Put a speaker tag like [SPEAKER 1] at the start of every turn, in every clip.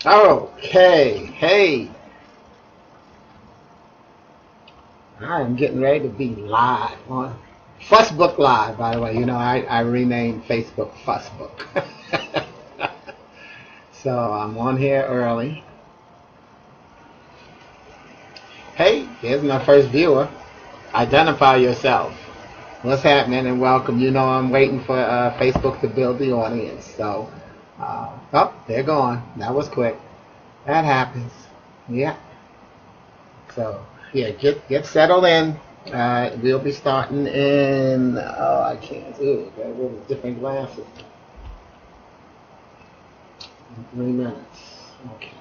[SPEAKER 1] Okay, hey, I am getting ready to be live on Fussbook Live, by the way. You know, I renamed Facebook Fussbook. So I'm on here early. Hey, here's my first viewer. Identify yourself. What's happening and welcome. You know I'm waiting for Facebook to build the audience. So, oh, they're gone. That was quick. That happens. Yeah. So, yeah, get settled in. We'll be starting in, oh, I can't do it. Got rid of different glasses. In 3 minutes. Okay.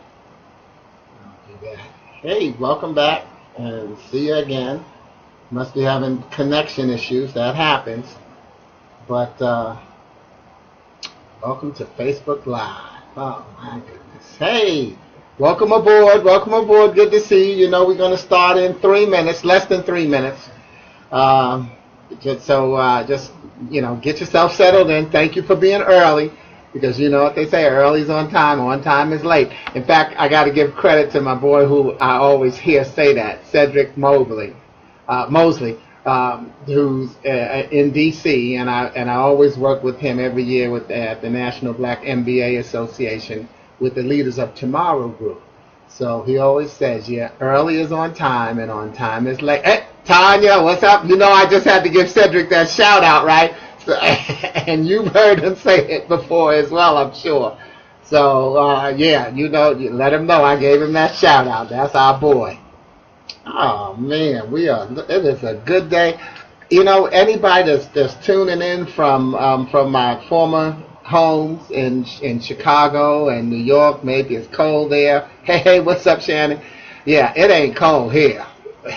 [SPEAKER 1] I'll do that. Hey, welcome back and see you again. Must be having connection issues. That happens. But welcome to Facebook Live. Oh, my goodness. Hey, welcome aboard. Welcome aboard. Good to see you. You know we're going to start in 3 minutes, less than 3 minutes. Just you know, get yourself settled in. Thank you for being early. Because you know what they say, early is on time is late. In fact, I got to give credit to my boy who I always hear say that, Cedric Mosley, who's in D.C., and I always work with him every year at the National Black MBA Association with the Leaders of Tomorrow group. So he always says, yeah, early is on time and on time is late. Hey, Tanya, what's up? You know I just had to give Cedric that shout out, right? And you've heard him say it before as well, I'm sure. So, yeah, you know, let him know I gave him that shout out. That's our boy. Oh, man, it is a good day. You know, anybody that's tuning in from my former homes in Chicago and New York, maybe it's cold there. Hey, what's up, Shannon? Yeah, it ain't cold here.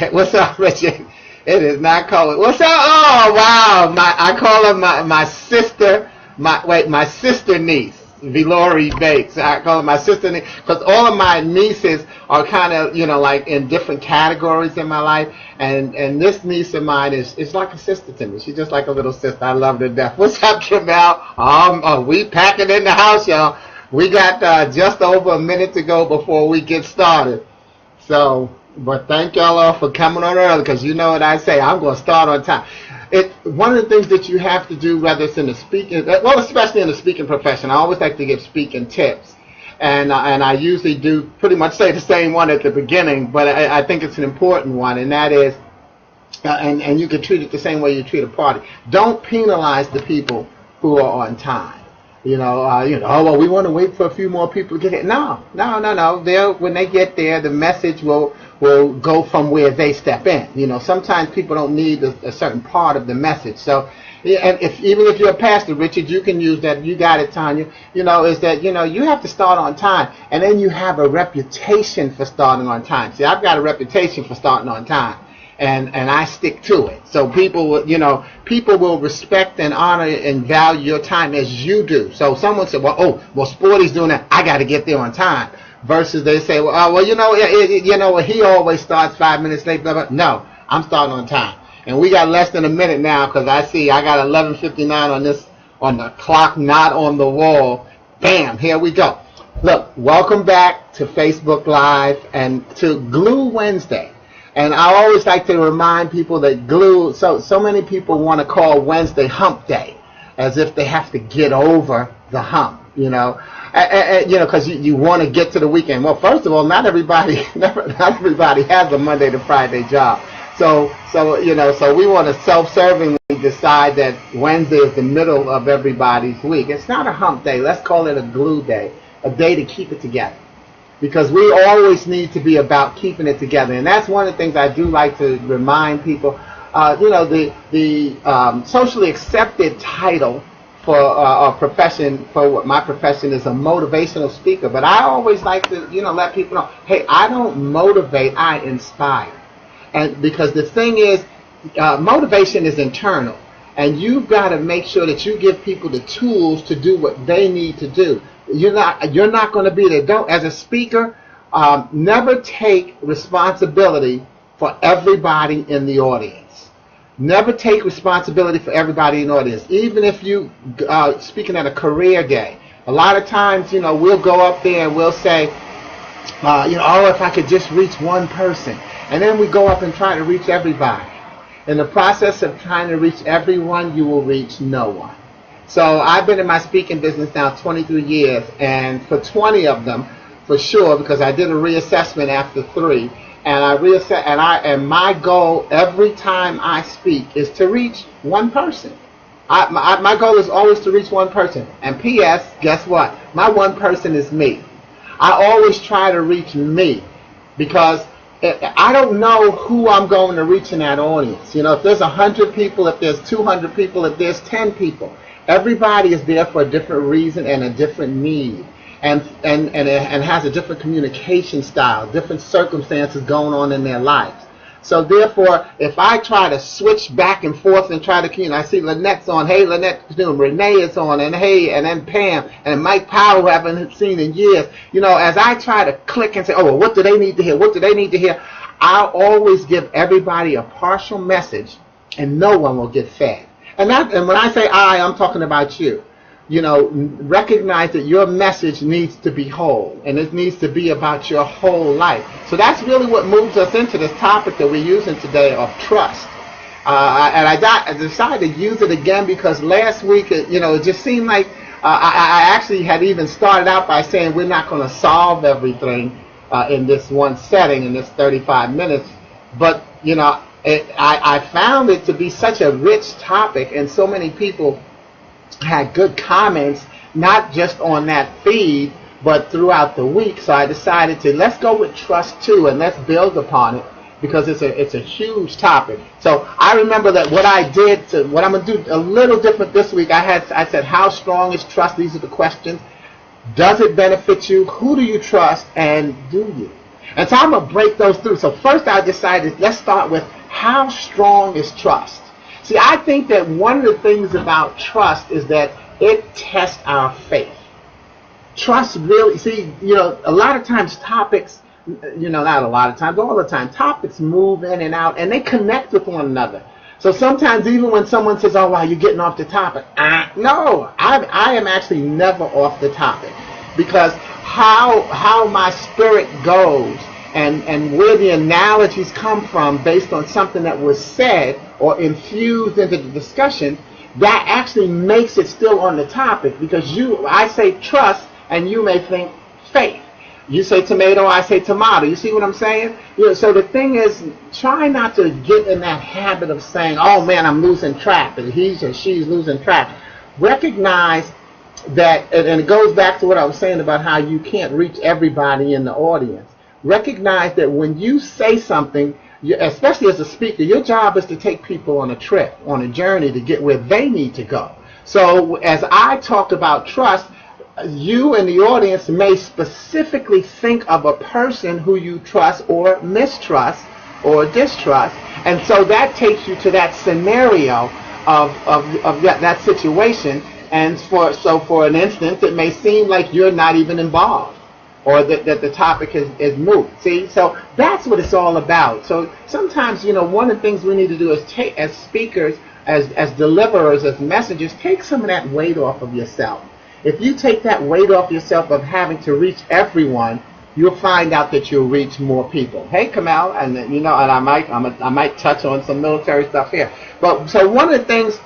[SPEAKER 1] What's up, Richard? It is not cold. What's up? Oh, wow. I call her my sister, my sister niece, Vilori Bakes. I call her my sister niece because all of my nieces are kind of, you know, like in different categories in my life. And this niece of mine is like a sister to me. She's just like a little sister. I love her to death. What's up, Jamel? We packing in the house, y'all. We got just over a minute to go before we get started. So, but thank y'all all for coming on early because you know what I say. I'm going to start on time. One of the things that you have to do, whether it's in the speaking, well, especially in the speaking profession, I always like to give speaking tips. And I usually do pretty much say the same one at the beginning, but I think it's an important one, and that is, and you can treat it the same way you treat a party. Don't penalize the people who are on time. Oh, well, we want to wait for a few more people to get here. No. When they get there, the message will go from where they step in. You know, sometimes people don't need a certain part of the message. So, and even if you're a pastor, Richard, you can use that. You got it, Tanya. You know, is that, you know, you have to start on time, and then you have a reputation for starting on time. See, I've got a reputation for starting on time. And I stick to it. So people will respect and honor and value your time as you do. So someone said, well, Sporty's doing that. I got to get there on time. Versus they say, he always starts 5 minutes late. Blah, blah. No, I'm starting on time. And we got less than a minute now because I got 11:59 on the clock, not on the wall. Bam, here we go. Look, welcome back to Facebook Live and to Glue Wednesday. And I always like to remind people that so many people want to call Wednesday hump day, as if they have to get over the hump, because you want to get to the weekend. Well, first of all, not everybody has a Monday to Friday job. So we want to self-servingly decide that Wednesday is the middle of everybody's week. It's not a hump day. Let's call it a glue day, a day to keep it together. Because we always need to be about keeping it together. And that's one of the things I do like to remind people. The socially accepted title for a profession, for what my profession is, a motivational speaker. But I always like to, let people know, hey, I don't motivate, I inspire. And because the thing is, motivation is internal. And you've got to make sure that you give people the tools to do what they need to do. You're not going to be there. Don't, as a speaker, never take responsibility for everybody in the audience. Never take responsibility for everybody in the audience. Even if you speaking at a career day, A lot of times, we'll go up there and we'll say, oh, if I could just reach one person. And then we go up and try to reach everybody. In the process of trying to reach everyone, you will reach no one. So I've been in my speaking business now 23 years, and for 20 of them, for sure, because I did a reassessment after 3, and my goal every time I speak is to reach one person. My goal is always to reach one person. And P.S., guess what? My one person is me. I always try to reach me, because I don't know who I'm going to reach in that audience. If there's 100 people, if there's 200 people, if there's 10 people, everybody is there for a different reason and a different need, and has a different communication style, different circumstances going on in their lives. So therefore, if I try to switch back and forth and try to communicate, I see Lynette's on, hey, Lynette, Renee is on, and hey, and then Pam, and Mike Powell, who I haven't seen in years. As I try to click and say, oh, well, what do they need to hear? What do they need to hear? I'll always give everybody a partial message, and no one will get fed. And when I say I'm talking about you. Recognize that your message needs to be whole, and it needs to be about your whole life. So that's really what moves us into this topic that we're using today of trust. And I decided to use it again because last week, it just seemed like I actually had even started out by saying we're not going to solve everything in this one setting, in this 35 minutes. But, I found it to be such a rich topic, and so many people had good comments, not just on that feed, but throughout the week. So I decided let's go with trust too, and let's build upon it, because it's a huge topic. So I remember that what I'm going to do a little different this week. I said, how strong is trust? These are the questions. Does it benefit you? Who do you trust? And do you? And so I'm going to break those through. So first I decided, let's start with how strong is trust? See, I think that one of the things about trust is that it tests our faith. Trust really, a lot of times topics, not a lot of times, all the time, topics move in and out, and they connect with one another. So sometimes even when someone says, oh, wow, you're getting off the topic. No, I am actually never off the topic, because how my spirit goes and where the analogies come from based on something that was said or infused into the discussion, that actually makes it still on the topic, because I say trust and you may think faith. You say tomato, I say tomato. You see what I'm saying? So the thing is, try not to get in that habit of saying, oh man, I'm losing track, and he or she's losing track. Recognize that, and it goes back to what I was saying about how you can't reach everybody in the audience. Recognize that when you say something, especially as a speaker, your job is to take people on a trip, on a journey to get where they need to go. So as I talked about trust, you in the audience may specifically think of a person who you trust or mistrust or distrust, and so that takes you to that scenario of that situation. And for an instance, it may seem like you're not even involved, or that the topic is moot. See, so that's what it's all about. So sometimes, one of the things we need to do is take, as speakers, as deliverers, as messengers, take some of that weight off of yourself. If you take that weight off yourself of having to reach everyone, you'll find out that you'll reach more people. Hey, Kamal, and and I might touch on some military stuff here. But so one of the things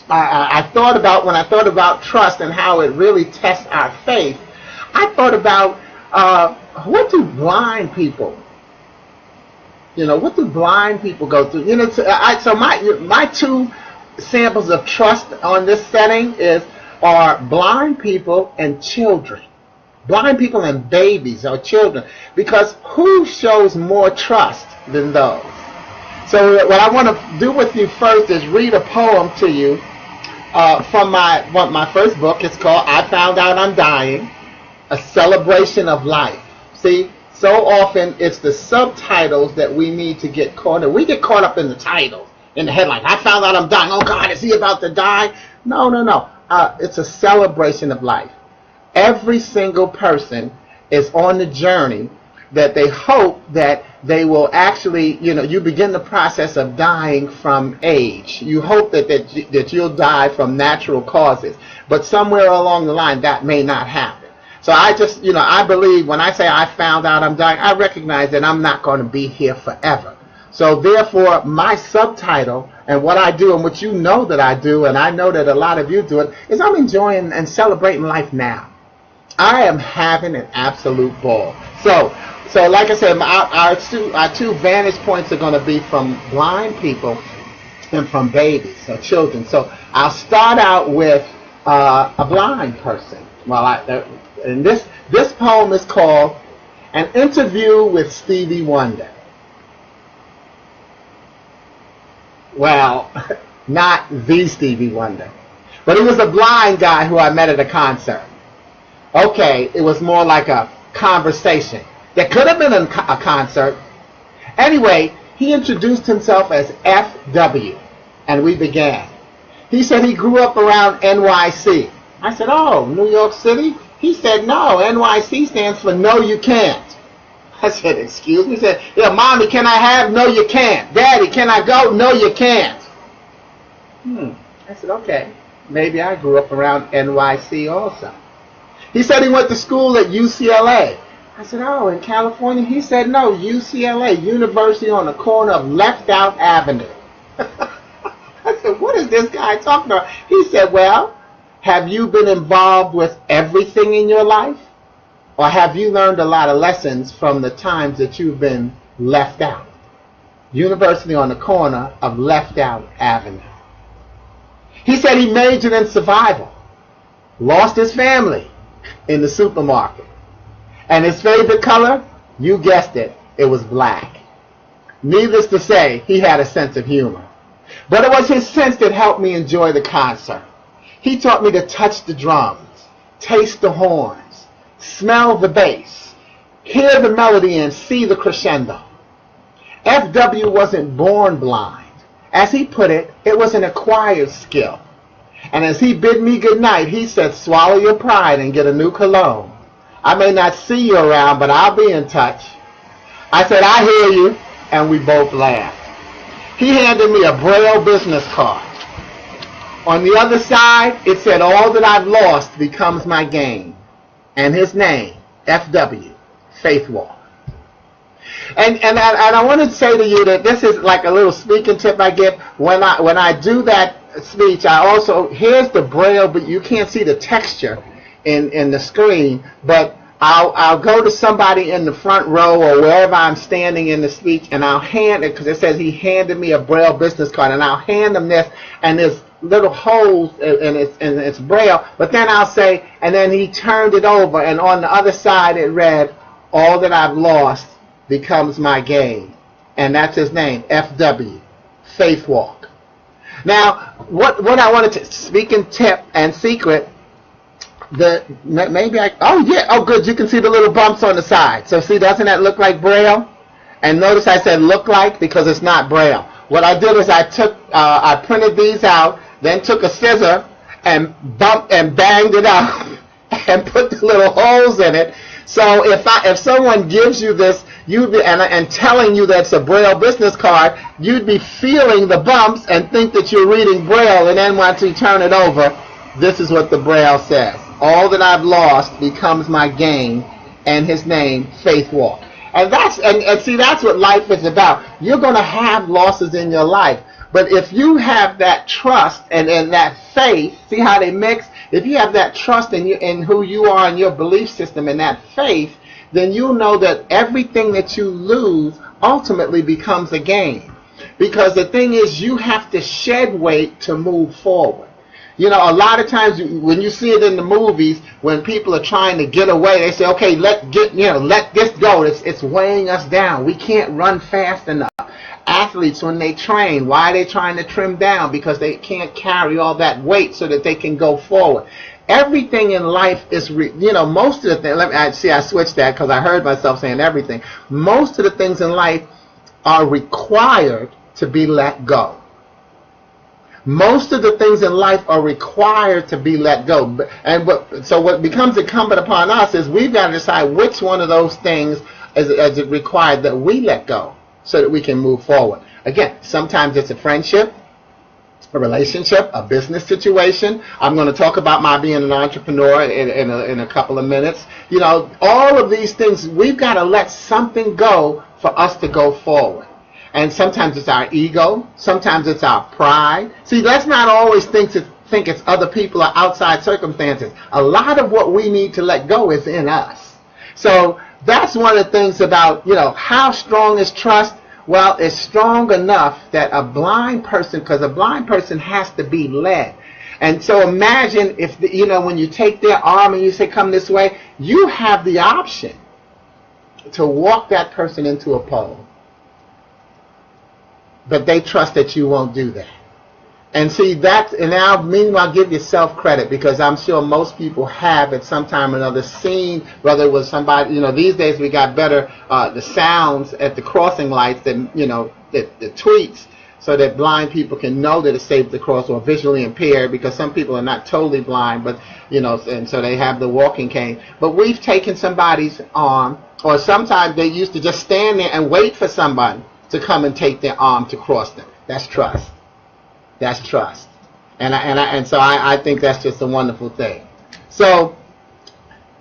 [SPEAKER 1] I thought about when I thought about trust and how it really tests our faith, I thought about what do blind people, what do blind people go through? So my two samples of trust on this setting are blind people and children. Blind people and babies or children. Because who shows more trust than those? So what I want to do with you first is read a poem to you from my first book. It's called I Found Out I'm Dying, A Celebration of Life. See, so often it's the subtitles that we need to get caught in. We get caught up in the titles, in the headline. I found out I'm dying. Oh God, is he about to die? No. It's a celebration of life. Every single person is on the journey that they hope that they will actually, you begin the process of dying from age. You hope that you'll die from natural causes. But somewhere along the line, that may not happen. So I just, I believe when I say I found out I'm dying, I recognize that I'm not going to be here forever. So therefore, my subtitle and what I do and what you know that I do, and I know that a lot of you do it, is I'm enjoying and celebrating life now. I am having an absolute ball. So like I said, our two vantage points are going to be from blind people and from babies, so children. So I'll start out with a blind person. And this poem is called An Interview with Stevie Wonder. Well, not the Stevie Wonder, but it was a blind guy who I met at a concert. Okay, it was more like a conversation. That could have been a concert. Anyway, he introduced himself as FW, and we began. He said he grew up around NYC. I said, oh, New York City? He said, no, NYC stands for No You Can't. I said, excuse me? He said, yeah, Mommy, can I have? No, you can't. Daddy, can I go? No, you can't. I said, okay, maybe I grew up around NYC also. He said he went to school at UCLA. I said, oh, in California? He said, no, UCLA, University on the corner of Left Out Avenue. I said, what is this guy talking about? He said, well, have you been involved with everything in your life? Or have you learned a lot of lessons from the times that you've been left out? University on the corner of Left Out Avenue. He said he majored in survival. Lost his family in the supermarket. And his favorite color? You guessed it. It was black. Needless to say, he had a sense of humor. But it was his sense that helped me enjoy the concert. He taught me to touch the drums, taste the horns, smell the bass, hear the melody, and see the crescendo. FW wasn't born blind. As he put it, it was an acquired skill. And as he bid me good night, he said, swallow your pride and get a new cologne. I may not see you around, but I'll be in touch. I said, I hear you, and we both laughed. He handed me a Braille business card. On the other side, it said, all that I've lost becomes my gain. And his name, FW, Faith Walk. And I want to say to you that this is like a little speaking tip I give. When I do that speech, I also, here's the Braille, but you can't see the texture in the screen, but I'll go to somebody in the front row or wherever I'm standing in the speech, and I'll hand it, because it says he handed me a Braille business card, and I'll hand him this, and there's little holes and it's Braille, but then I'll say, and then he turned it over, and on the other side it read, all that I've lost becomes my gain. And that's his name, FW, Faith Walk. Now, what I wanted to, speaking tip and secret, good, you can see the little bumps on the side. So see, doesn't that look like Braille? And notice I said look like, because it's not Braille. What I did is I printed these out, then took a scissor and bumped and banged it up and put the little holes in it. So if someone gives you this, and telling you that's a Braille business card, you'd be feeling the bumps and think that you're reading Braille, and then once you turn it over, this is what the Braille says. All that I've lost becomes my gain, and his name, Faith Walk. And see, that's what life is about. You're going to have losses in your life, but if you have that trust and that faith, see how they mix? If you have that trust in who you are and your belief system and that faith, then you'll know that everything that you lose ultimately becomes a gain. Because the thing is, you have to shed weight to move forward. You know, a lot of times when you see it in the movies, when people are trying to get away, they say, okay, let this go. It's weighing us down. We can't run fast enough. Athletes, when they train, why are they trying to trim down? Because they can't carry all that weight so that they can go forward. Everything in life is, most of the things, I switched that because I heard myself saying everything. Most of the things in life are required to be let go. Most of the things in life are required to be let go. So what becomes incumbent upon us is we've got to decide which one of those things as it required that we let go so that we can move forward. Again, sometimes it's a friendship, a relationship, a business situation. I'm going to talk about my being an entrepreneur in a couple of minutes. You know, all of these things, we've got to let something go for us to go forward. And sometimes it's our ego. Sometimes it's our pride. See, let's not always think it's other people or outside circumstances. A lot of what we need to let go is in us. So that's one of the things about, you know, how strong is trust? Well, it's strong enough that a blind person, because a blind person has to be led. And so imagine if, you know, when you take their arm and you say, come this way, you have the option to walk that person into a pole. But they trust that you won't do that. And see, that, and now, meanwhile, give yourself credit, because I'm sure most people have at some time or another seen, whether it was somebody, you know, these days we got better, the sounds at the crossing lights than, you know, the tweets, so that blind people can know that it's safe to cross, or visually impaired, because some people are not totally blind, but, you know, and so they have the walking cane. But we've taken somebody's arm, or sometimes they used to just stand there and wait for somebody to come and take their arm to cross them. That's trust. That's trust. And so I think that's just a wonderful thing. So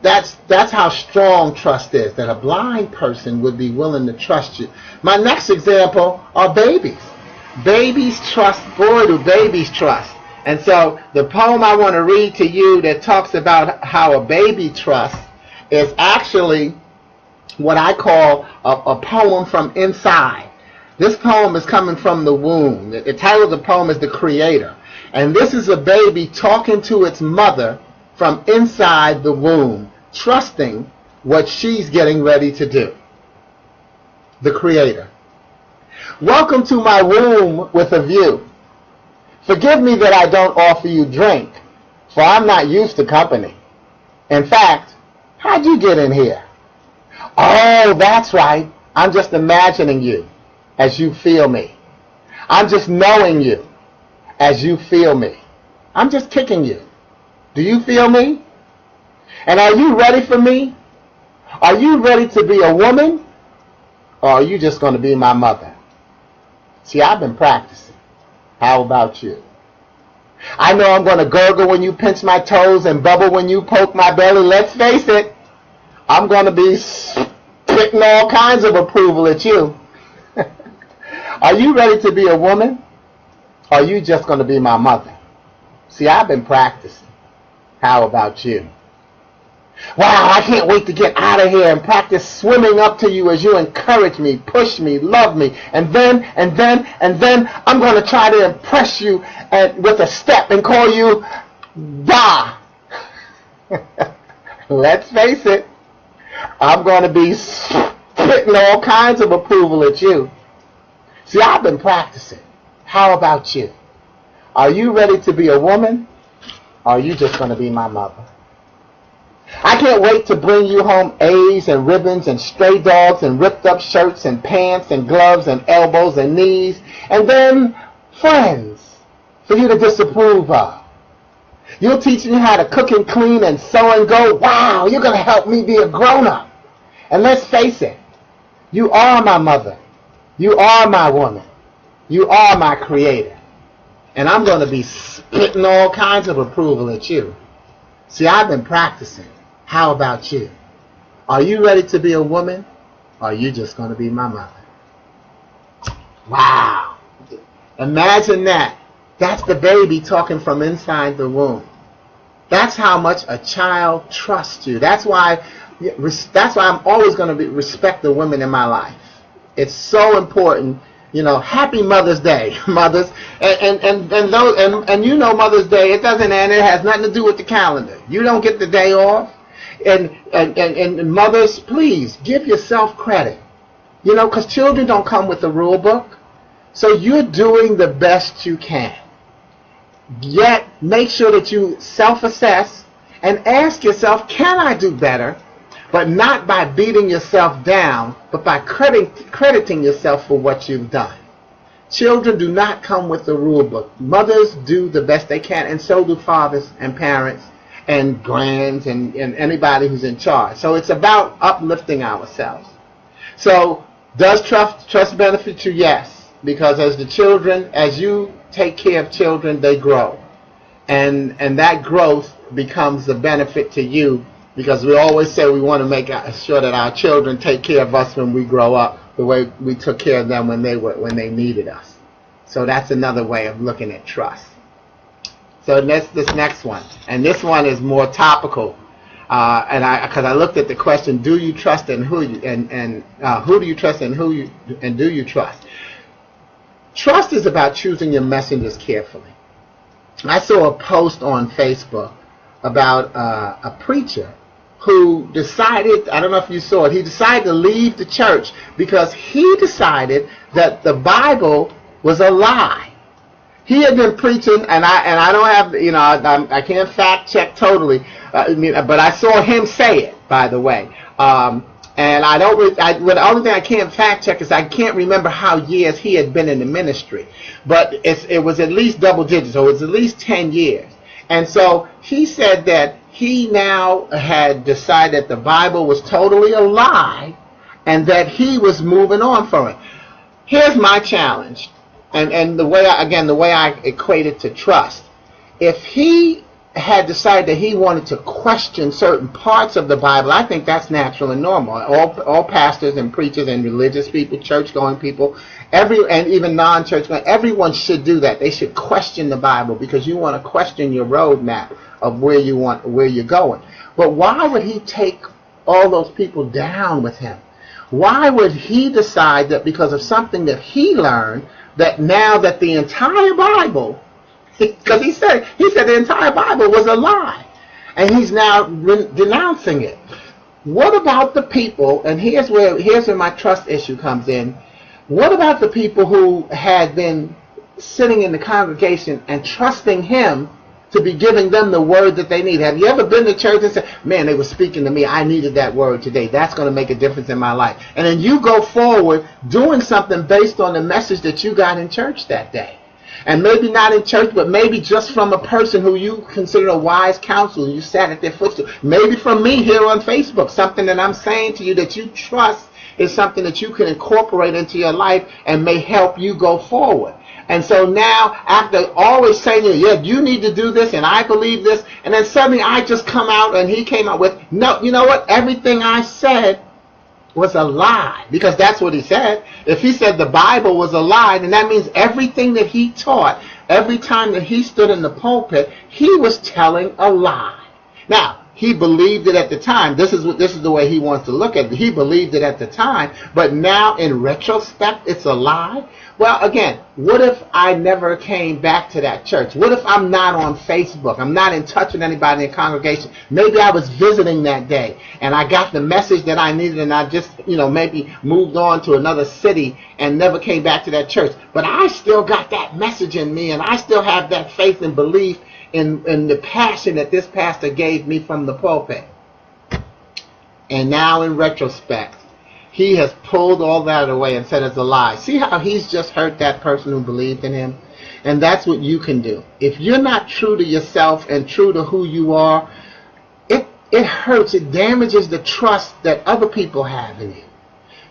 [SPEAKER 1] that's how strong trust is, that a blind person would be willing to trust you. My next example are babies. Babies trust. Boy, do babies trust. And so the poem I want to read to you that talks about how a baby trusts is actually what I call a poem from inside. This poem is coming from the womb. The title of the poem is The Creator. And this is a baby talking to its mother from inside the womb, trusting what she's getting ready to do. The Creator. Welcome to my womb with a view. Forgive me that I don't offer you drink, for I'm not used to company. In fact, how'd you get in here? Oh, that's right. I'm just imagining you as you feel me. I'm just knowing you as you feel me. I'm just kicking you. Do you feel me? And are you ready for me? Are you ready to be a woman? Or are you just going to be my mother? See, I've been practicing. How about you? I know I'm going to gurgle when you pinch my toes and bubble when you poke my belly. Let's face it, I'm going to be spitting all kinds of approval at you. Are you ready to be a woman? Or are you just going to be my mother? See, I've been practicing. How about you? Wow, I can't wait to get out of here and practice swimming up to you as you encourage me, push me, love me. And then I'm going to try to impress you with a step and call you Da. Let's face it, I'm going to be spitting all kinds of approval at you. See, I've been practicing. How about you? Are you ready to be a woman? Or are you just going to be my mother? I can't wait to bring you home A's and ribbons and stray dogs and ripped up shirts and pants and gloves and elbows and knees, and then friends for you to disapprove of. You'll teach me how to cook and clean and sew and go, wow, you're going to help me be a grown-up. And let's face it, you are my mother. You are my woman. You are my creator. And I'm going to be spitting all kinds of approval at you. See, I've been practicing. How about you? Are you ready to be a woman? Or are you just going to be my mother? Wow. Imagine that. That's the baby talking from inside the womb. That's how much a child trusts you. That's why I'm always going to respect the women in my life. It's so important. You know, happy Mother's Day, mothers. And you know Mother's Day, it doesn't end. It has nothing to do with the calendar. You don't get the day off. And mothers, please, give yourself credit. You know, because children don't come with a rule book. So you're doing the best you can. Yet, make sure that you self-assess and ask yourself, can I do better? But not by beating yourself down, but by crediting yourself for what you've done. Children do not come with the rule book. Mothers do the best they can, and so do fathers and parents and grands and anybody who's in charge. So it's about uplifting ourselves. So does trust benefit you? Yes, because as you take care of children, they grow, and that growth becomes a benefit to you, because we always say we want to make sure that our children take care of us when we grow up the way we took care of them when they needed us. So that's another way of looking at trust. So that's this next one, and this one is more topical. Because I looked at the question: do you trust and who do you trust and do you trust? Trust is about choosing your messengers carefully. I saw a post on Facebook about a preacher who decided, I don't know if you saw it, he decided to leave the church because he decided that the Bible was a lie. He had been preaching, and I don't have, I can't fact check totally, but I saw him say it, by the way. And the only thing I can't fact check is I can't remember how years he had been in the ministry, but it was at least double digits, so it was at least 10 years. And so he said that he now had decided that the Bible was totally a lie, and that he was moving on from it. Here's my challenge. And the way I equate it to trust. If he had decided that he wanted to question certain parts of the Bible, I think that's natural and normal. All pastors and preachers and religious people, church-going people, and even non-church-going, everyone should do that. They should question the Bible, because you want to question your roadmap of where you're going. But why would he take all those people down with him? Why would he decide that because of something that he learned, that now that the entire Bible, because he said the entire Bible was a lie, and he's now denouncing it? What about the people, and here's where my trust issue comes in, what about the people who had been sitting in the congregation and trusting him to be giving them the word that they need? Have you ever been to church and said, man, they were speaking to me, I needed that word today, that's going to make a difference in my life? And then you go forward doing something based on the message that you got in church that day. And maybe not in church, but maybe just from a person who you consider a wise counsel, and you sat at their footstool. Maybe from me here on Facebook, something that I'm saying to you that you trust is something that you can incorporate into your life and may help you go forward. And so now, after always saying, yeah, you need to do this, and I believe this, and then suddenly I just come out, and he came out with, no, you know what? Everything I said was a lie, because that's what he said. If he said the Bible was a lie, then that means everything that he taught, every time that he stood in the pulpit, he was telling a lie. Now, he believed it at the time. This is the way he wants to look at it. He believed it at the time, but now in retrospect, it's a lie. Well, again, what if I never came back to that church? What if I'm not on Facebook? I'm not in touch with anybody in the congregation. Maybe I was visiting that day, and I got the message that I needed, and I just, maybe moved on to another city and never came back to that church. But I still got that message in me, and I still have that faith and belief in the passion that this pastor gave me from the pulpit. And now in retrospect, he has pulled all that away and said it's a lie. See how he's just hurt that person who believed in him? And that's what you can do. If you're not true to yourself and true to who you are, it hurts. It damages the trust that other people have in you.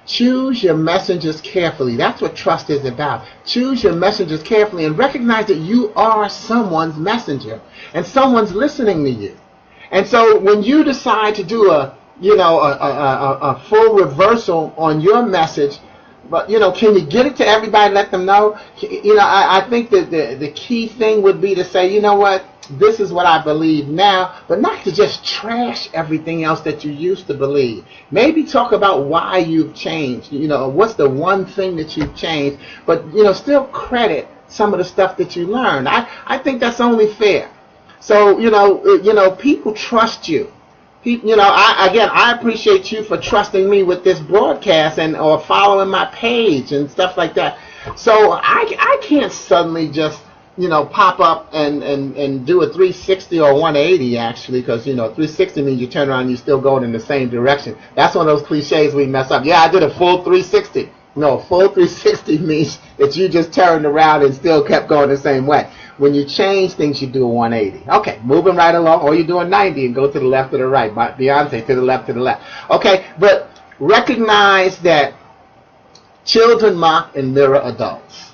[SPEAKER 1] Choose your messengers carefully. That's what trust is about. Choose your messengers carefully and recognize that you are someone's messenger and someone's listening to you. And so when you decide to do a full reversal on your message, but can you get it to everybody, let them know? I think that the key thing would be to say, you know what, this is what I believe now, but not to just trash everything else that you used to believe. Maybe talk about why you've changed, what's the one thing that you've changed, but still credit some of the stuff that you learned. I think that's only fair. So people trust you. I appreciate you for trusting me with this broadcast or following my page and stuff like that. So I can't suddenly just pop up and do a 360 or 180 actually, because 360 means you turn around and you're still going in the same direction. That's one of those cliches we mess up. Yeah, I did a full 360. No, full 360 means that you just turned around and still kept going the same way. When you change things, you do a 180. Okay, moving right along, or you do a 90 and go to the left or the right. Beyonce, to the left, to the left. Okay, but recognize that Children mock and mirror adults.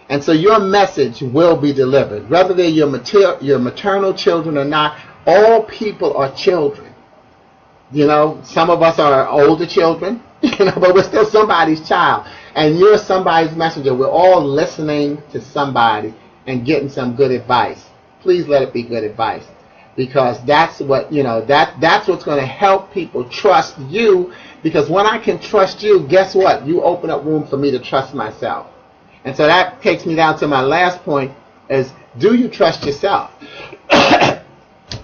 [SPEAKER 1] And so your message will be delivered. Whether they're your maternal children or not, all people are children. You know, some of us are older children, you know, but we're still somebody's child. And you're somebody's messenger. We're all listening to somebody and getting some good advice. Please let it be good advice. Because that's what, you know, that's what's going to help people trust you. Because when I can trust you, guess what? You open up room for me to trust myself. And so that takes me down to my last point is, do you trust yourself?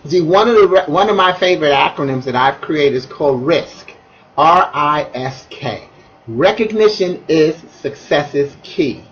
[SPEAKER 1] See, one of my favorite acronyms that I've created is called RISK. R-I-S-K. Recognition is success's key.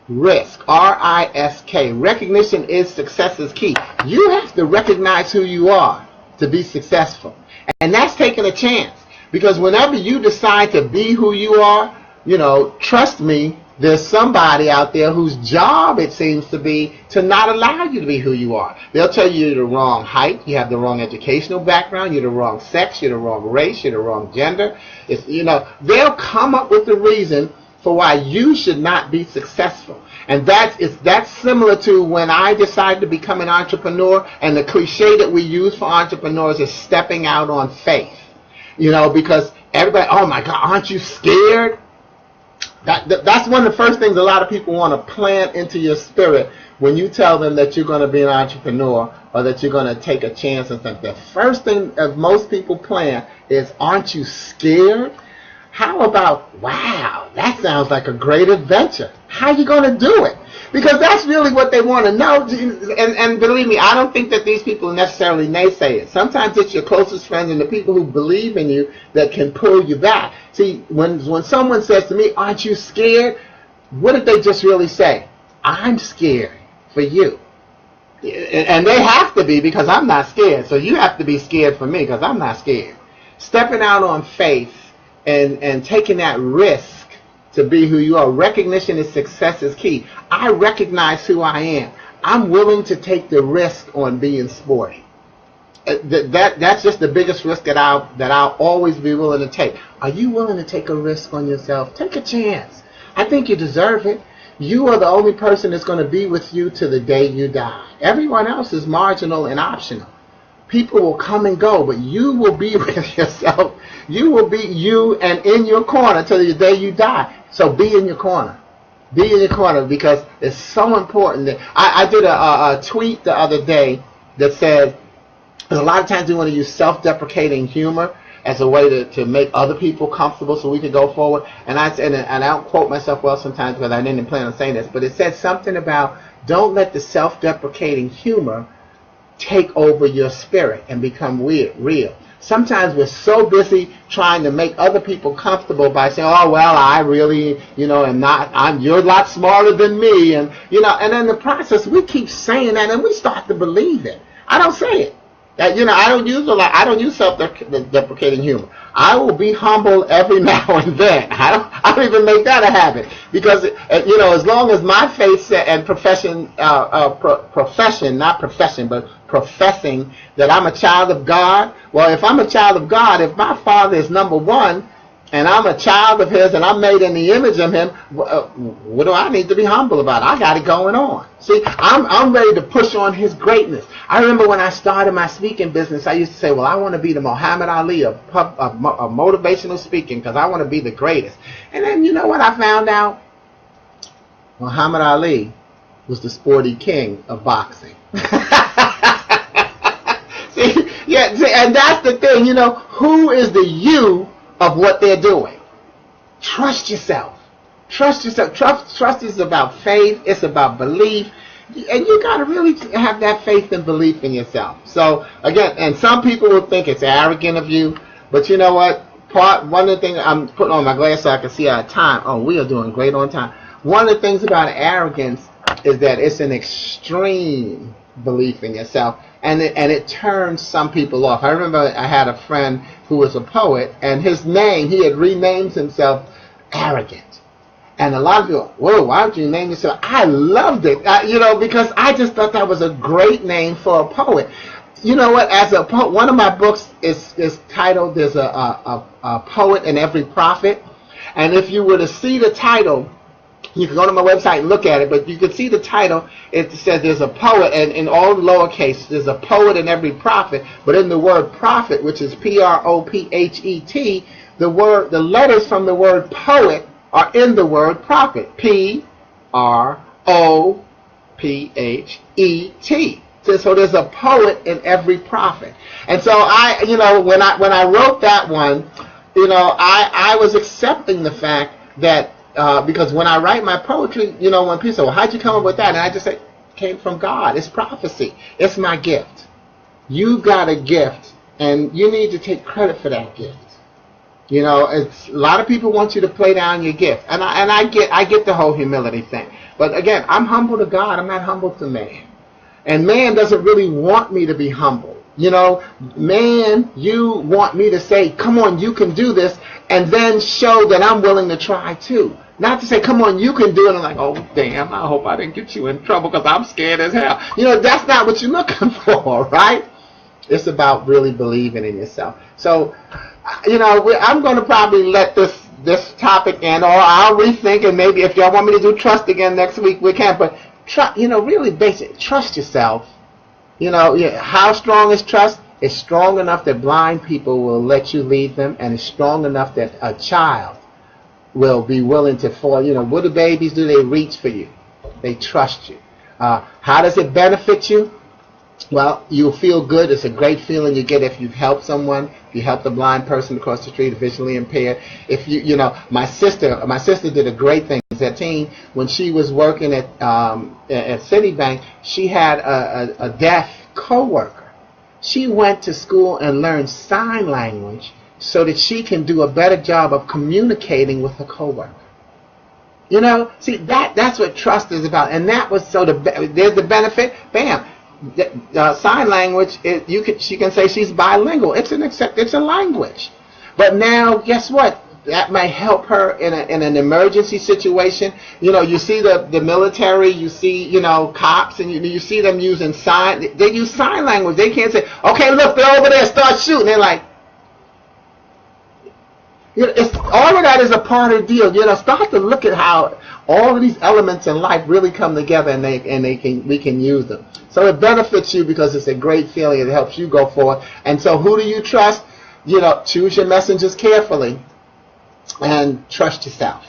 [SPEAKER 1] RISK. R-I-S-K. Recognition is success's key. You have to recognize who you are to be successful. And that's taking a chance. Because whenever you decide to be who you are, you know, trust me, there's somebody out there whose job it seems to be to not allow you to be who you are. They'll tell you you're the wrong height, you have the wrong educational background, you're the wrong sex, you're the wrong race, you're the wrong gender. It's, you know, they'll come up with the reason for why you should not be successful. And that's similar to when I decided to become an entrepreneur, and the cliche that we use for entrepreneurs is stepping out on faith. You know, because everybody, oh my God, aren't you scared? That's one of the first things a lot of people want to plant into your spirit when you tell them that you're going to be an entrepreneur or that you're going to take a chance on something. The first thing that most people plan is, aren't you scared? How about, wow, that sounds like a great adventure. How are you going to do it? Because that's really what they want to know. And believe me, I don't think that these people necessarily naysay it. Sometimes it's your closest friends and the people who believe in you that can pull you back. See, when someone says to me, aren't you scared? What did they just really say? I'm scared for you. And they have to be, because I'm not scared. So you have to be scared for me, because I'm not scared. Stepping out on faith and taking that risk to be who you are. Recognition is success is key. I recognize who I am. I'm willing to take the risk on being sporty. That's just the biggest risk that I'll always be willing to take. Are you willing to take a risk on yourself? Take a chance. I think you deserve it. You are the only person that's going to be with you to the day you die. Everyone else is marginal and optional. People will come and go, but you will be with yourself. You will be you and in your corner till the day you die. So be in your corner. Be in your corner, because it's so important. That I did a tweet the other day that said, a lot of times we want to use self-deprecating humor as a way to make other people comfortable so we can go forward. And I don't quote myself well sometimes because I didn't plan on saying this, but it said something about, don't let the self-deprecating humor take over your spirit and become real. Sometimes we're so busy trying to make other people comfortable by saying, oh, well, I really, you know, you're a lot smarter than me. And, you know, and in the process, we keep saying that and we start to believe it. I don't say it. You know, I don't use self-deprecating humor. I will be humble every now and then. I don't even make that a habit, because you know, as long as my faith and profession, not profession, but professing that I'm a child of God. Well, if I'm a child of God, if my Father is number one, and I'm a child of His, and I'm made in the image of Him, what do I need to be humble about? I got it going on. See, I'm ready to push on His greatness. I remember when I started my speaking business, I used to say, well, I want to be the Muhammad Ali of motivational speaking, because I want to be the greatest. And then, you know what I found out? Muhammad Ali was the sporty king of boxing. See, and that's the thing, you know, who is the you of what they're doing? Trust yourself. Trust yourself. Trust is about faith. It's about belief. And you got to really have that faith and belief in yourself. So, again, and some people will think it's arrogant of you, but you know what? One of the things, I'm putting on my glass so I can see our time. Oh, we are doing great on time. One of the things about arrogance is that it's an extreme belief in yourself, and it turns some people off. I remember I had a friend who was a poet, and his name, he had renamed himself Arrogant. And a lot of people, whoa, why would you name yourself? I loved it, you know, because I just thought that was a great name for a poet. You know what? As a one of my books is titled "There's a Poet in Every Prophet," And if you were to see the title, you can go to my website and look at it, but you can see the title. It says there's a poet, and in all lowercase, there's a poet in every prophet. But in the word prophet, which is Prophet, the letters from the word poet are in the word prophet. Prophet. So there's a poet in every prophet. And so when I wrote that one, I was accepting the fact that because when I write my poetry, when people say, well, how'd you come up with that? And I just say, it came from God. It's prophecy. It's my gift. You got a gift, and you need to take credit for that gift. It's a lot of people want you to play down your gift, and I get the whole humility thing. But again, I'm humble to God. I'm not humble to man, and man doesn't really want me to be humble. Man, you want me to say, come on, you can do this, and then show that I'm willing to try too. Not to say, come on, you can do it. I'm like, oh, damn, I hope I didn't get you in trouble because I'm scared as hell. That's not what you're looking for, right? It's about really believing in yourself. So, I'm going to probably let this topic end, or I'll rethink, and maybe if y'all want me to do trust again next week, we can. But, really basic, trust yourself. How strong is trust? It's strong enough that blind people will let you lead them, and it's strong enough that a child will be willing to fall. What do babies do? They reach for you. They trust you. How does it benefit you? Well, you'll feel good. It's a great feeling you get if you've helped someone. If you helped a blind person across the street, visually impaired. If my sister did a great thing as a teen. When she was working at Citibank, she had a deaf coworker. She went to school and learned sign language so that she can do a better job of communicating with her coworker. See, that's what trust is about, and that was there's the benefit. Bam. Sign language, she can say she's bilingual. It's a language. But now, guess what? That might help her in an emergency situation. You see the military, you see, cops, and you see them using they use sign language. They can't say, okay, look, they're over there, start shooting. They're like, all of that is a part of the deal. Start to look at how all of these elements in life really come together, and we can use them. So it benefits you because it's a great feeling. It helps you go forward. And so who do you trust? Choose your messengers carefully and trust yourself.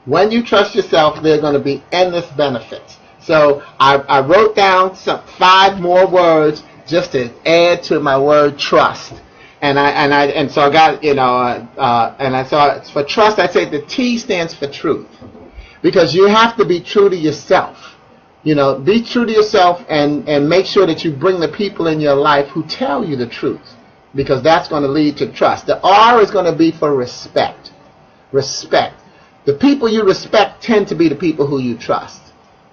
[SPEAKER 1] When you trust yourself, there are going to be endless benefits. So I wrote down 5 more words just to add to my word trust. So I got, for trust, I say the T stands for truth. Because you have to be true to yourself. Be true to yourself and make sure that you bring the people in your life who tell you the truth. Because that's going to lead to trust. The R is going to be for respect. Respect. The people you respect tend to be the people who you trust.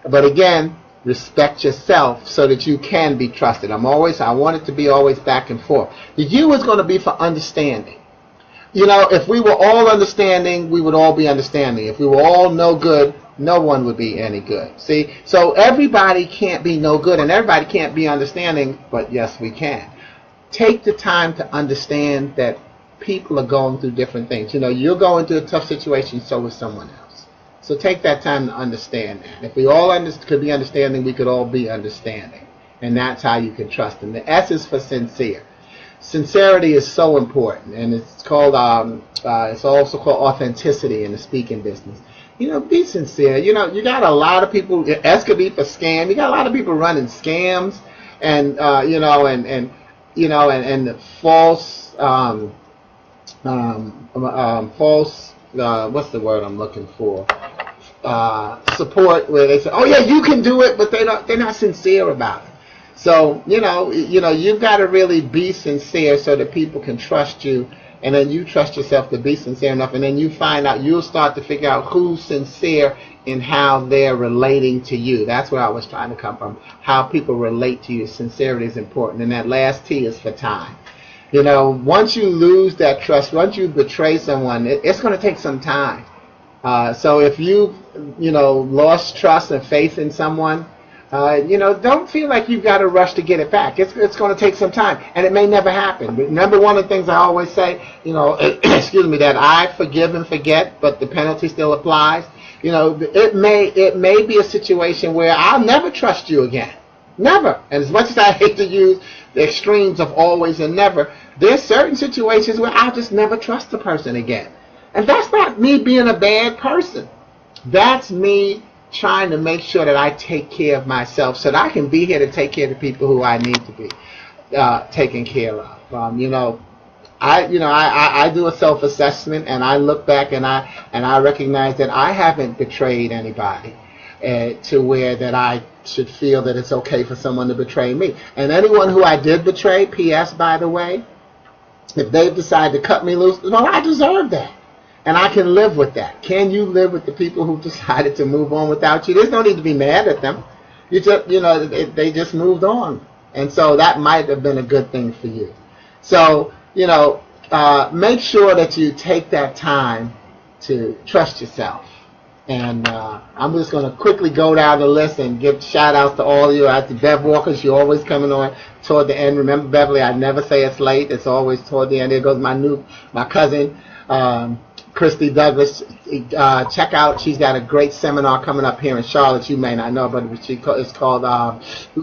[SPEAKER 1] But again, respect yourself so that you can be trusted. I want it to be always back and forth. The U is going to be for understanding. If we were all understanding, we would all be understanding. If we were all no good, no one would be any good. See? So everybody can't be no good, and everybody can't be understanding, but yes, we can. Take the time to understand that people are going through different things. You're going through a tough situation, so is someone else. So take that time to understand that. If we all could be understanding, we could all be understanding. And that's how you can trust. And the S is for sincere. Sincerity is so important, and it's called. It's also called authenticity in the speaking business. Be sincere. You got a lot of people. S could be for scam. You got a lot of people running scams, and and false, false. What's the word I'm looking for? Support, where they say, "Oh yeah, you can do it," but they're not sincere about it. So, you've got to really be sincere so that people can trust you, and then you trust yourself to be sincere enough, and then you'll start to figure out who's sincere in how they're relating to you. That's where I was trying to come from. How people relate to you. Sincerity is important. And that last T is for time. Once you lose that trust, once you betray someone, it's going to take some time. So if you've, lost trust and faith in someone, Don't feel like you've got to rush to get it back. It's going to take some time, and it may never happen. Remember, one of the things I always say, excuse me, that I forgive and forget, but the penalty still applies. It may be a situation where I'll never trust you again. Never. And as much as I hate to use the extremes of always and never, there's certain situations where I'll just never trust the person again. And that's not me being a bad person. That's me trying to make sure that I take care of myself so that I can be here to take care of the people who I need to be taken care of. I do a self-assessment, and I look back and I recognize that I haven't betrayed anybody to where that I should feel that it's okay for someone to betray me. And anyone who I did betray, P.S. by the way, if they've decided to cut me loose, well, I deserve that. And I can live with that. Can you live with the people who decided to move on without you? There's no need to be mad at them. They just moved on. And so that might have been a good thing for you. So, make sure that you take that time to trust yourself. And I'm just going to quickly go down the list and give shout-outs to all of you. At the Bev Walkers, you're always coming on toward the end. Remember, Beverly, I never say it's late. It's always toward the end. There goes my cousin, Christy Douglas. Check out, she's got a great seminar coming up here in Charlotte. You may not know, but it's called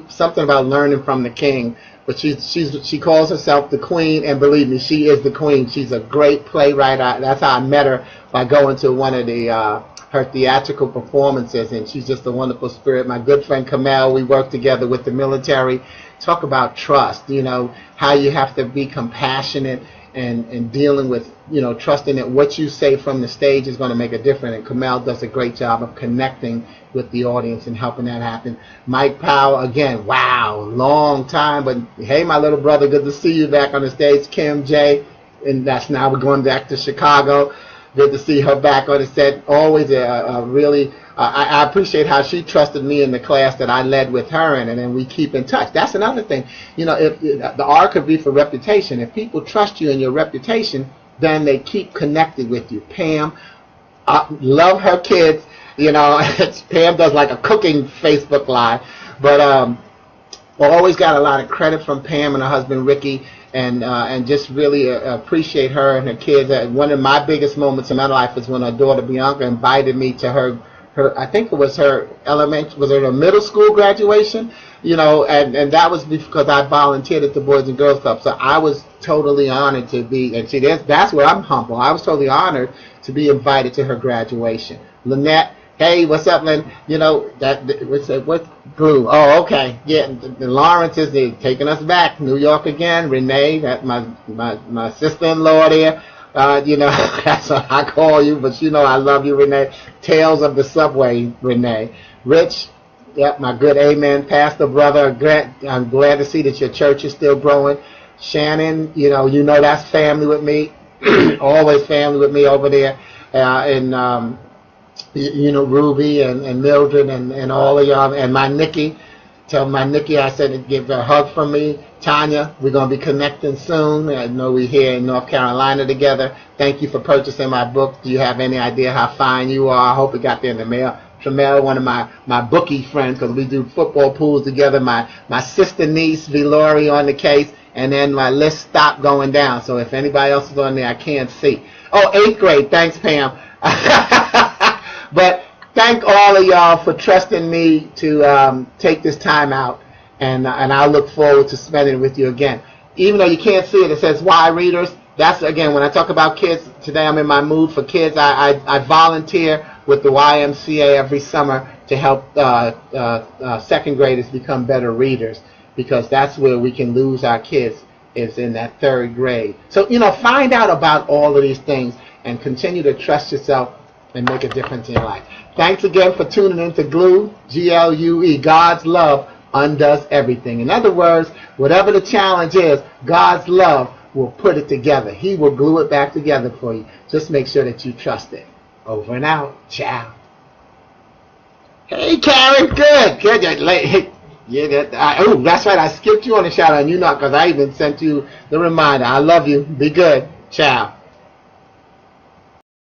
[SPEAKER 1] something about learning from the king. But she calls herself the queen, and believe me, she is the queen. She's a great playwright. That's how I met her, by going to one of the her theatrical performances, and she's just a wonderful spirit. My good friend Kamel, we work together with the military. Talk about trust, how you have to be compassionate and dealing with, trusting that what you say from the stage is going to make a difference. And Kamel does a great job of connecting with the audience and helping that happen. Mike Powell, again, wow, long time, but hey, my little brother, good to see you back on the stage. Kim J, and that's now we're going back to Chicago. Good to see her back on the set. Always really, I appreciate how she trusted me in the class that I led with her in, and then we keep in touch. That's another thing. If the R could be for reputation. If people trust you in your reputation, then they keep connected with you. Pam, love her kids. Pam does like a cooking Facebook Live, but I always got a lot of credit from Pam and her husband Ricky. And just really appreciate her and her kids. One of my biggest moments in my life is when her daughter Bianca invited me to her I think it was her middle school graduation, and that was because I volunteered at the Boys and Girls Club. So I was totally honored to be, and see, that's where I'm humble. I was totally honored to be invited to her graduation. Lynette, hey, what's up, Lynn? What's Glue? Oh, okay. Yeah, the Lawrences, they're taking us back. New York again. Renee, that's my sister-in-law there. That's what I call you, but I love you, Renee. Tales of the Subway, Renee. Rich, yep, my good amen pastor brother. I'm glad to see that your church is still growing. Shannon, that's family with me. Always family with me over there. Ruby and Mildred and all of y'all, and my Nikki. Tell my Nikki I said to give her a hug from me. Tanya, we're going to be connecting soon. I know we're here in North Carolina together. Thank you for purchasing my book. Do you have any idea how fine you are? I hope it got there in the mail. Tramel, one of my bookie friends, because we do football pools together. My sister niece, Vilori, on the case. And then my list stopped going down. So if anybody else is on there, I can't see. Oh, 8th grade. Thanks, Pam. But thank all of y'all for trusting me to take this time out, and I look forward to spending it with you again. Even though you can't see it, it says "Why Readers." That's, again, when I talk about kids, today I'm in my mood for kids. I volunteer with the YMCA every summer to help second graders become better readers, because that's where we can lose our kids, is in that 3rd grade. So, find out about all of these things and continue to trust yourself and make a difference in your life. Thanks again for tuning in to Glue, Glue. God's love undoes everything. In other words, whatever the challenge is, God's love will put it together. He will glue it back together for you. Just make sure that you trust it. Over and out. Ciao. Hey, Karen. Good. Yeah, that's right. I skipped you on the shout out, and because I even sent you the reminder. I love you. Be good. Ciao.